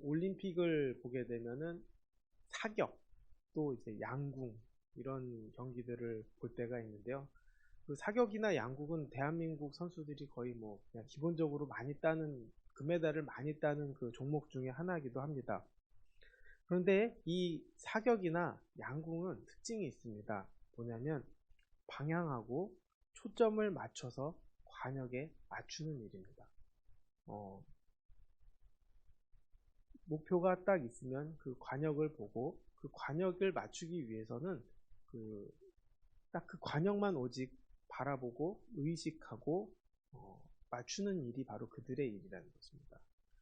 올림픽을 보게 되면은 사격, 또 이제 양궁 이런 경기들을 볼 때가 있는데요. 그 사격이나 양궁은 대한민국 선수들이 거의 뭐 그냥 기본적으로 많이 따는 금메달을 많이 따는 그 종목 중에 하나이기도 합니다. 그런데 이 사격이나 양궁은 특징이 있습니다. 뭐냐면 방향하고 초점을 맞춰서 관역에 맞추는 일입니다. 어, 목표가 딱 있으면 그 관역을 보고 그 관역을 맞추기 위해서는 그 딱 그 관역만 오직 바라보고 의식하고 맞추는 일이 바로 그들의 일이라는 것입니다.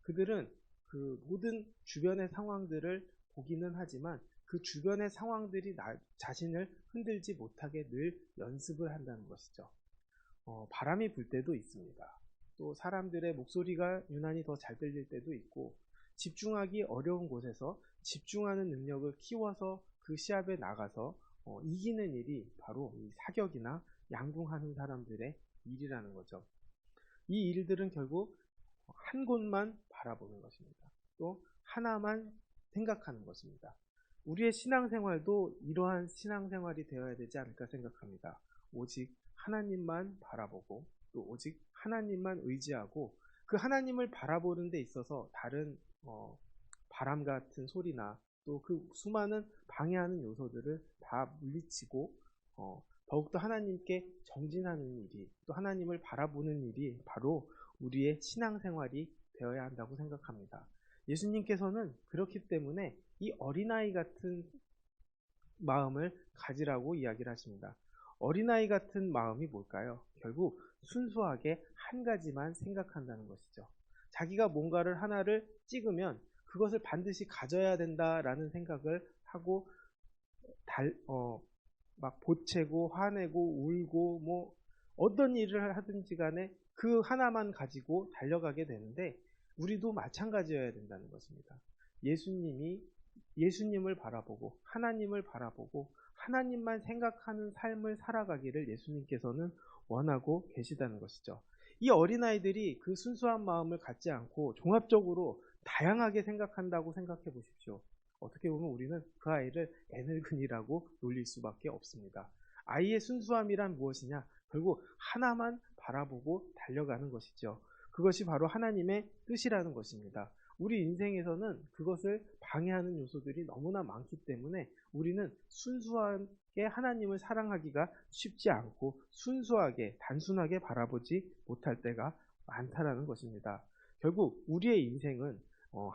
그들은 그 모든 주변의 상황들을 보기는 하지만 그 주변의 상황들이 나 자신을 흔들지 못하게 늘 연습을 한다는 것이죠. 바람이 불 때도 있습니다. 또 사람들의 목소리가 유난히 더 잘 들릴 때도 있고 집중하기 어려운 곳에서 집중하는 능력을 키워서 그 시합에 나가서 이기는 일이 바로 이 사격이나 양궁하는 사람들의 일이라는 거죠. 이 일들은 결국 한 곳만 바라보는 것입니다. 또 하나만 생각하는 것입니다. 우리의 신앙생활도 이러한 신앙생활이 되어야 되지 않을까 생각합니다. 오직 하나님만 바라보고 또 오직 하나님만 의지하고 그 하나님을 바라보는 데 있어서 다른 바람 같은 소리나 또 그 수많은 방해하는 요소들을 다 물리치고 더욱더 하나님께 정진하는 일이 또 하나님을 바라보는 일이 바로 우리의 신앙생활이 되어야 한다고 생각합니다. 예수님께서는 그렇기 때문에 이 어린아이 같은 마음을 가지라고 이야기를 하십니다. 어린아이 같은 마음이 뭘까요? 결국 순수하게 한 가지만 생각한다는 것이죠. 자기가 뭔가를 하나를 찍으면 그것을 반드시 가져야 된다라는 생각을 하고 막 보채고 화내고 울고 뭐 어떤 일을 하든지 간에 그 하나만 가지고 달려가게 되는데 우리도 마찬가지여야 된다는 것입니다. 예수님을 바라보고 하나님을 바라보고 하나님만 생각하는 삶을 살아가기를 예수님께서는 원하고 계시다는 것이죠. 이 어린아이들이 그 순수한 마음을 갖지 않고 종합적으로 다양하게 생각한다고 생각해 보십시오. 어떻게 보면 우리는 그 아이를 애늙은이라고 놀릴 수밖에 없습니다. 아이의 순수함이란 무엇이냐? 결국 하나만 바라보고 달려가는 것이죠. 그것이 바로 하나님의 뜻이라는 것입니다. 우리 인생에서는 그것을 방해하는 요소들이 너무나 많기 때문에 우리는 순수하게 하나님을 사랑하기가 쉽지 않고 순수하게 단순하게 바라보지 못할 때가 많다라는 것입니다. 결국 우리의 인생은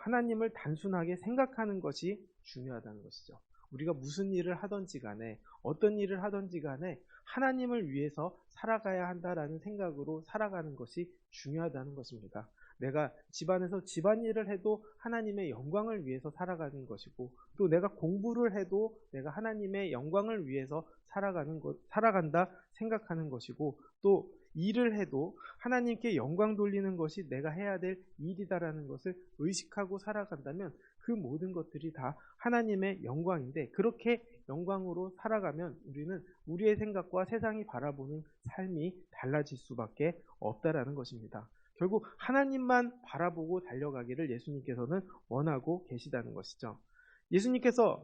하나님을 단순하게 생각하는 것이 중요하다는 것이죠. 우리가 무슨 일을 하든지 간에 어떤 일을 하든지 간에 하나님을 위해서 살아가야 한다라는 생각으로 살아가는 것이 중요하다는 것입니다. 내가 집안에서 집안일을 해도 하나님의 영광을 위해서 살아가는 것이고 또 내가 공부를 해도 내가 하나님의 영광을 위해서 살아간다 생각하는 것이고 또 일을 해도 하나님께 영광 돌리는 것이 내가 해야 될 일이다라는 것을 의식하고 살아간다면 그 모든 것들이 다 하나님의 영광인데 그렇게 영광으로 살아가면 우리는 우리의 생각과 세상이 바라보는 삶이 달라질 수밖에 없다라는 것입니다. 결국 하나님만 바라보고 달려가기를 예수님께서는 원하고 계시다는 것이죠.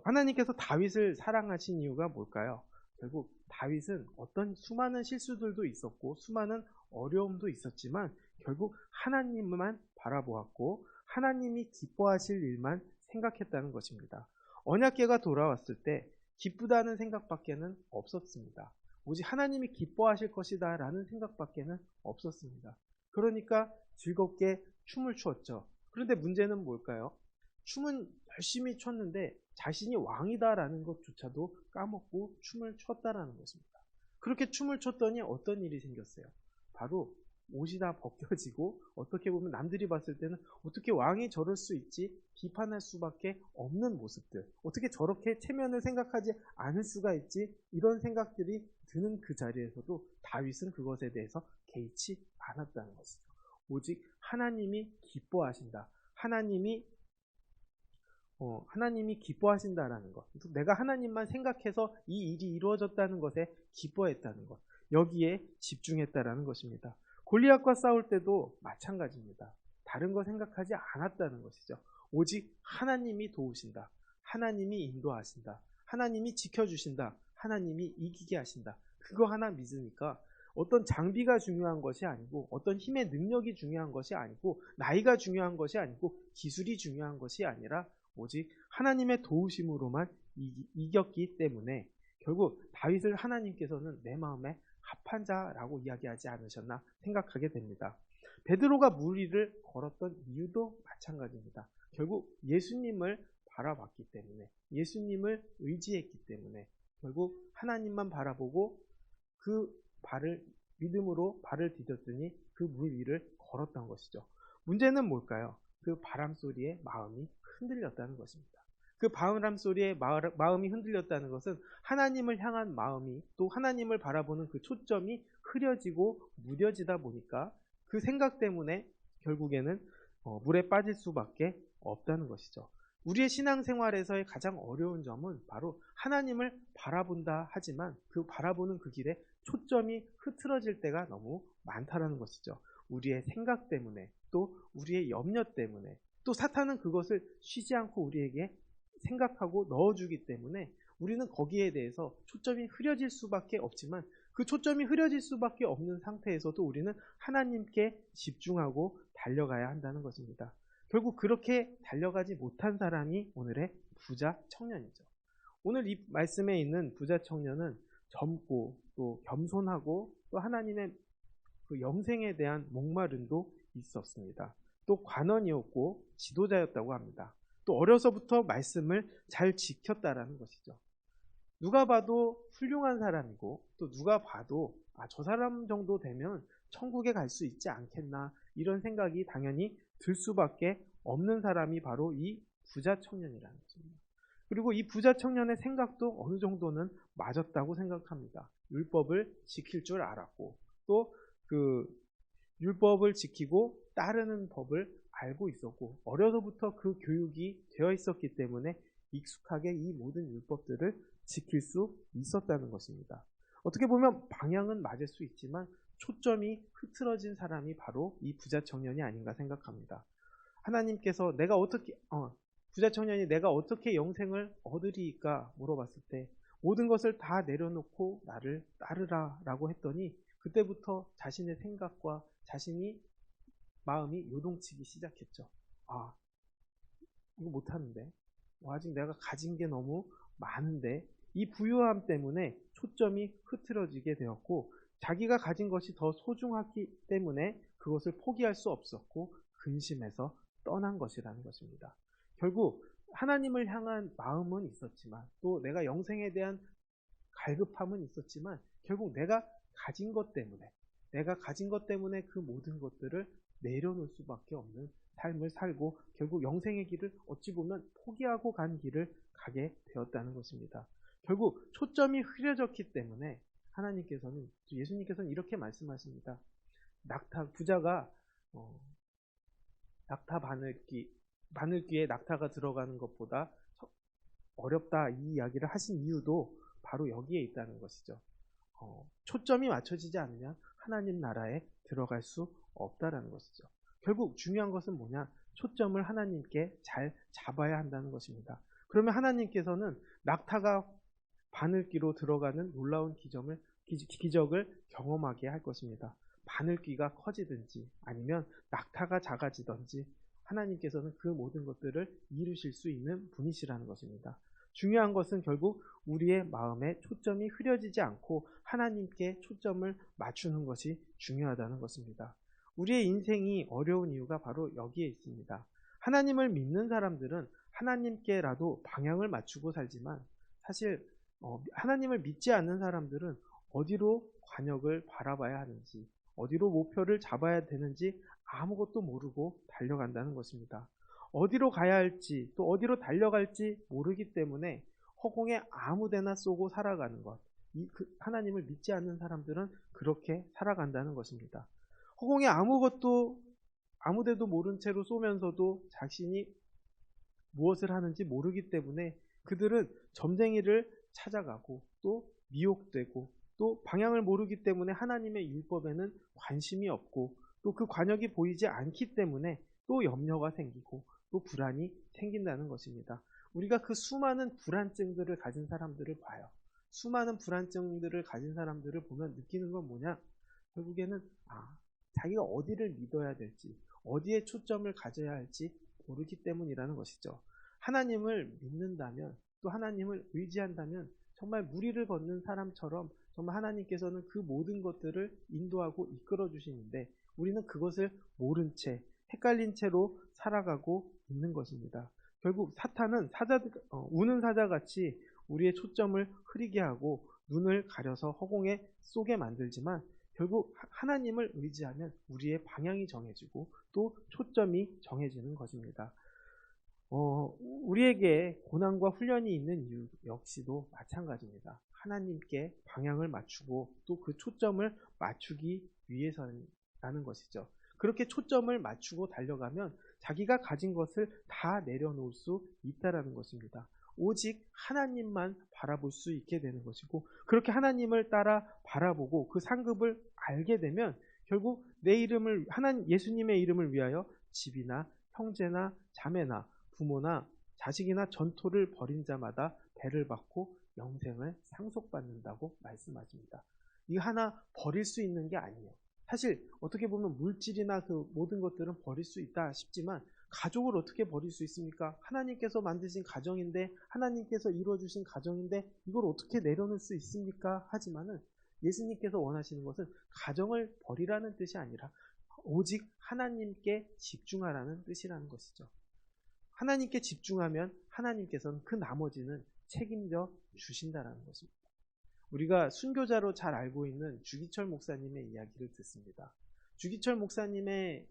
하나님께서 다윗을 사랑하신 이유가 뭘까요? 결국 다윗은 어떤 수많은 실수들도 있었고 수많은 어려움도 있었지만 결국 하나님만 바라보았고 하나님이 기뻐하실 일만 생각했다는 것입니다. 언약궤가 돌아왔을 때 기쁘다는 생각밖에는 없었습니다. 오직 하나님이 기뻐하실 것이다 라는 생각밖에는 없었습니다. 그러니까 즐겁게 춤을 추었죠. 그런데 문제는 뭘까요? 춤은 열심히 췄는데 자신이 왕이다라는 것조차도 까먹고 춤을 췄다라는 것입니다. 그렇게 춤을 췄더니 어떤 일이 생겼어요? 바로 옷이 다 벗겨지고 어떻게 보면 남들이 봤을 때는 어떻게 왕이 저럴 수 있지? 비판할 수밖에 없는 모습들. 어떻게 저렇게 체면을 생각하지 않을 수가 있지? 이런 생각들이 드는 그 자리에서도 다윗은 그것에 대해서 개의치 않았다는 것이죠. 오직 하나님이 기뻐하신다. 하나님이 기뻐하신다라는 것. 내가 하나님만 생각해서 이 일이 이루어졌다는 것에 기뻐했다는 것. 여기에 집중했다라는 것입니다. 골리앗과 싸울 때도 마찬가지입니다. 다른 거 생각하지 않았다는 것이죠. 오직 하나님이 도우신다. 하나님이 인도하신다. 하나님이 지켜주신다. 하나님이 이기게 하신다. 그거 하나 믿으니까 어떤 장비가 중요한 것이 아니고, 어떤 힘의 능력이 중요한 것이 아니고, 나이가 중요한 것이 아니고, 기술이 중요한 것이 아니라 오직 하나님의 도우심으로만 이겼기 때문에 결국 다윗을 하나님께서는 내 마음에 합한 자라고 이야기하지 않으셨나 생각하게 됩니다. 베드로가 무리를 걸었던 이유도 마찬가지입니다. 결국 예수님을 바라봤기 때문에, 예수님을 의지했기 때문에 결국 하나님만 바라보고 그 믿음으로 발을 디뎠더니 그 물 위를 걸었던 것이죠. 문제는 뭘까요? 그 바람 소리에 마음이 흔들렸다는 것입니다. 그 바람 소리에 마음이 흔들렸다는 것은 하나님을 향한 마음이, 또 하나님을 바라보는 그 초점이 흐려지고 무뎌지다 보니까 그 생각 때문에 결국에는 물에 빠질 수밖에 없다는 것이죠. 우리의 신앙생활에서의 가장 어려운 점은 바로 하나님을 바라본다 하지만 그 바라보는 그 길에 초점이 흐트러질 때가 너무 많다라는 것이죠. 우리의 생각 때문에, 또 우리의 염려 때문에, 또 사탄은 그것을 쉬지 않고 우리에게 생각하고 넣어주기 때문에 우리는 거기에 대해서 초점이 흐려질 수밖에 없지만, 그 초점이 흐려질 수밖에 없는 상태에서도 우리는 하나님께 집중하고 달려가야 한다는 것입니다. 결국 그렇게 달려가지 못한 사람이 오늘의 부자 청년이죠. 오늘 이 말씀에 있는 부자 청년은 젊고 또 겸손하고 또 하나님의 그 영생에 대한 목마름도 있었습니다. 또 관원이었고 지도자였다고 합니다. 또 어려서부터 말씀을 잘 지켰다라는 것이죠. 누가 봐도 훌륭한 사람이고, 또 누가 봐도 저 사람 정도 되면 천국에 갈 수 있지 않겠나, 이런 생각이 당연히 들 수밖에 없는 사람이 바로 이 부자 청년이라는 것입니다. 그리고 이 부자 청년의 생각도 어느 정도는 맞았다고 생각합니다. 율법을 지킬 줄 알았고, 또 그 율법을 지키고 따르는 법을 알고 있었고, 어려서부터 그 교육이 되어 있었기 때문에 익숙하게 이 모든 율법들을 지킬 수 있었다는 것입니다. 어떻게 보면 방향은 맞을 수 있지만 초점이 흐트러진 사람이 바로 이 부자 청년이 아닌가 생각합니다. 하나님께서 부자 청년이 내가 어떻게 영생을 얻으리이까 물어봤을 때 모든 것을 다 내려놓고 나를 따르라 라고 했더니, 그때부터 자신의 생각과 자신이 마음이 요동치기 시작했죠. 이거 못하는데, 아직 내가 가진 게 너무 많은데, 이 부유함 때문에 초점이 흐트러지게 되었고, 자기가 가진 것이 더 소중하기 때문에 그것을 포기할 수 없었고 근심해서 떠난 것이라는 것입니다. 결국 하나님을 향한 마음은 있었지만, 또 내가 영생에 대한 갈급함은 있었지만, 결국 내가 가진 것 때문에 그 모든 것들을 내려놓을 수밖에 없는 삶을 살고 결국 영생의 길을 어찌 보면 포기하고 간 길을 가게 되었다는 것입니다. 결국 초점이 흐려졌기 때문에 예수님께서는 이렇게 말씀하십니다. 부자가 낙타 바늘귀에 낙타가 들어가는 것보다 어렵다, 이 이야기를 하신 이유도 바로 여기에 있다는 것이죠. 초점이 맞춰지지 않으면 하나님 나라에 들어갈 수 없다라는 것이죠. 결국 중요한 것은 뭐냐? 초점을 하나님께 잘 잡아야 한다는 것입니다. 그러면 하나님께서는 낙타가 바늘귀로 들어가는 놀라운 기적을 경험하게 할 것입니다. 바늘귀가 커지든지 아니면 낙타가 작아지든지 하나님께서는 그 모든 것들을 이루실 수 있는 분이시라는 것입니다. 중요한 것은 결국 우리의 마음에 초점이 흐려지지 않고 하나님께 초점을 맞추는 것이 중요하다는 것입니다. 우리의 인생이 어려운 이유가 바로 여기에 있습니다. 하나님을 믿는 사람들은 하나님께라도 방향을 맞추고 살지만, 사실 하나님을 믿지 않는 사람들은 어디로 관역을 바라봐야 하는지, 어디로 목표를 잡아야 되는지 아무것도 모르고 달려간다는 것입니다. 어디로 가야 할지, 또 어디로 달려갈지 모르기 때문에 허공에 아무데나 쏘고 살아가는 것, 하나님을 믿지 않는 사람들은 그렇게 살아간다는 것입니다. 허공에 아무데도 모른 채로 쏘면서도 자신이 무엇을 하는지 모르기 때문에 그들은 점쟁이를 찾아가고 또 미혹되고, 또 방향을 모르기 때문에 하나님의 율법에는 관심이 없고, 또 그 관역이 보이지 않기 때문에 또 염려가 생기고 또 불안이 생긴다는 것입니다. 우리가 그 수많은 불안증들을 가진 사람들을 봐요. 수많은 불안증들을 가진 사람들을 보면 느끼는 건 뭐냐? 결국에는 자기가 어디를 믿어야 될지, 어디에 초점을 가져야 할지 모르기 때문이라는 것이죠. 하나님을 믿는다면, 또 하나님을 의지한다면 정말 무리를 걷는 사람처럼 정말 하나님께서는 그 모든 것들을 인도하고 이끌어 주시는데, 우리는 그것을 모른 채, 헷갈린 채로 살아가고 있는 것입니다. 결국 사탄은 우는 사자같이 우리의 초점을 흐리게 하고 눈을 가려서 허공에 쏘게 만들지만, 결국 하나님을 의지하면 우리의 방향이 정해지고 또 초점이 정해지는 것입니다. 우리에게 고난과 훈련이 있는 이유 역시도 마찬가지입니다. 하나님께 방향을 맞추고 또 그 초점을 맞추기 위해서라는 것이죠. 그렇게 초점을 맞추고 달려가면 자기가 가진 것을 다 내려놓을 수 있다라는 것입니다. 오직 하나님만 바라볼 수 있게 되는 것이고, 그렇게 하나님을 따라 바라보고 그 상급을 알게 되면 결국 예수님의 이름을 위하여 집이나 형제나 자매나 부모나 자식이나 전토를 벌인 자마다 배를 받고 영생을 상속받는다고 말씀하십니다. 이 하나 버릴 수 있는 게 아니에요. 사실 어떻게 보면 물질이나 그 모든 것들은 버릴 수 있다 싶지만, 가족을 어떻게 버릴 수 있습니까? 하나님께서 만드신 가정인데, 하나님께서 이루어주신 가정인데 이걸 어떻게 내려놓을 수 있습니까? 하지만은 예수님께서 원하시는 것은 가정을 버리라는 뜻이 아니라 오직 하나님께 집중하라는 뜻이라는 것이죠. 하나님께 집중하면 하나님께서는 그 나머지는 책임져 주신다라는 것입니다. 우리가 순교자로 잘 알고 있는 주기철 목사님의 이야기를 듣습니다. 주기철 목사님의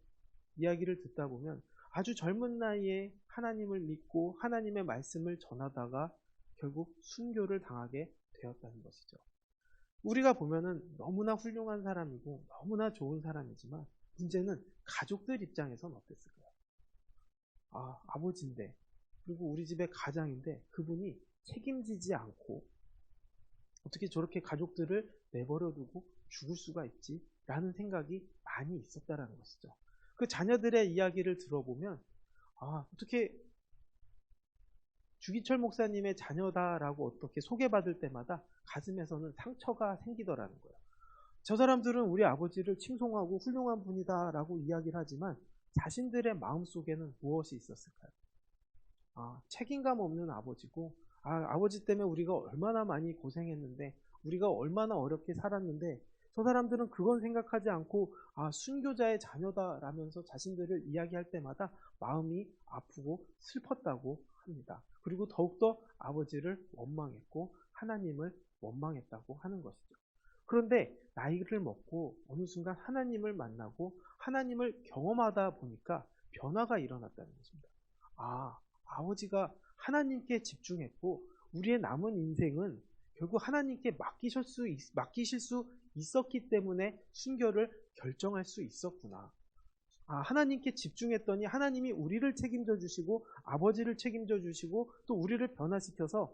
이야기를 듣다 보면 아주 젊은 나이에 하나님을 믿고 하나님의 말씀을 전하다가 결국 순교를 당하게 되었다는 것이죠. 우리가 보면은 너무나 훌륭한 사람이고 너무나 좋은 사람이지만, 문제는 가족들 입장에선 어땠을까요? 아버지인데, 그리고 우리 집의 가장인데 그분이 책임지지 않고 어떻게 저렇게 가족들을 내버려 두고 죽을 수가 있지? 라는 생각이 많이 있었다라는 것이죠. 그 자녀들의 이야기를 들어보면 어떻게 주기철 목사님의 자녀다라고 어떻게 소개받을 때마다 가슴에서는 상처가 생기더라는 거예요. 저 사람들은 우리 아버지를 칭송하고 훌륭한 분이다라고 이야기를 하지만 자신들의 마음속에는 무엇이 있었을까요? 책임감 없는 아버지고, 아버지 때문에 우리가 얼마나 많이 고생했는데, 우리가 얼마나 어렵게 살았는데, 저 사람들은 그건 생각하지 않고 순교자의 자녀다라면서 자신들을 이야기할 때마다 마음이 아프고 슬펐다고 합니다. 그리고 더욱더 아버지를 원망했고 하나님을 원망했다고 하는 것이죠. 그런데 나이를 먹고 어느 순간 하나님을 만나고 하나님을 경험하다 보니까 변화가 일어났다는 것입니다. 아버지가 하나님께 집중했고 우리의 남은 인생은 결국 하나님께 맡기실 수 있었기 때문에 순교를 결정할 수 있었구나. 하나님께 집중했더니 하나님이 우리를 책임져 주시고 아버지를 책임져 주시고 또 우리를 변화시켜서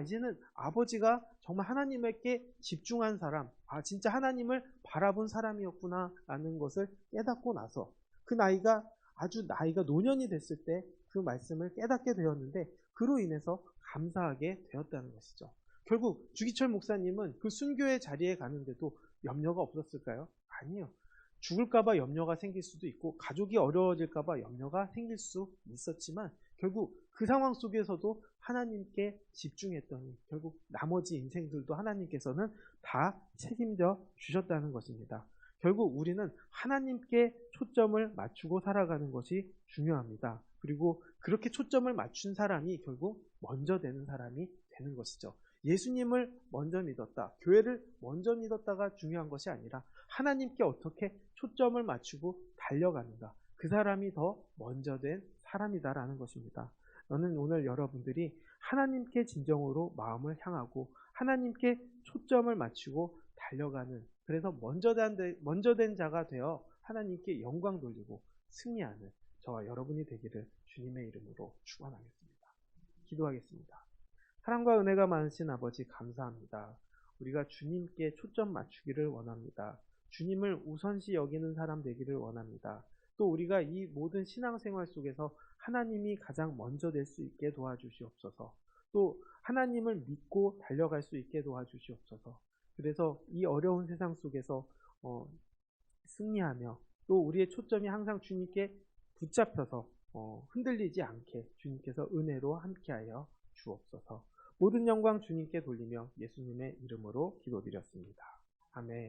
이제는 아버지가 정말 하나님께 집중한 사람, 진짜 하나님을 바라본 사람이었구나 라는 것을 깨닫고 나서 그 나이가 노년이 됐을 때 그 말씀을 깨닫게 되었는데, 그로 인해서 감사하게 되었다는 것이죠. 결국 주기철 목사님은 그 순교의 자리에 가는데도 염려가 없었을까요? 아니요. 죽을까봐 염려가 생길 수도 있고 가족이 어려워질까봐 염려가 생길 수 있었지만, 결국 그 상황 속에서도 하나님께 집중했더니 결국 나머지 인생들도 하나님께서는 다 책임져 주셨다는 것입니다. 결국 우리는 하나님께 초점을 맞추고 살아가는 것이 중요합니다. 그리고 그렇게 초점을 맞춘 사람이 결국 먼저 되는 사람이 되는 것이죠. 예수님을 먼저 믿었다, 교회를 먼저 믿었다가 중요한 것이 아니라 하나님께 어떻게 초점을 맞추고 달려가는가, 그 사람이 더 먼저 된 사람이다라는 것입니다. 저는 오늘 여러분들이 하나님께 진정으로 마음을 향하고 하나님께 초점을 맞추고 달려가는, 그래서 먼저 된 자가 되어 하나님께 영광 돌리고 승리하는 저와 여러분이 되기를 주님의 이름으로 축원하겠습니다. 기도하겠습니다. 사랑과 은혜가 많으신 아버지, 감사합니다. 우리가 주님께 초점 맞추기를 원합니다. 주님을 우선시 여기는 사람 되기를 원합니다. 또 우리가 이 모든 신앙생활 속에서 하나님이 가장 먼저 될 수 있게 도와주시옵소서. 또 하나님을 믿고 달려갈 수 있게 도와주시옵소서. 그래서 이 어려운 세상 속에서 승리하며 또 우리의 초점이 항상 주님께 붙잡혀서 흔들리지 않게 주님께서 은혜로 함께하여 주옵소서. 모든 영광 주님께 돌리며 예수님의 이름으로 기도드렸습니다. 아멘.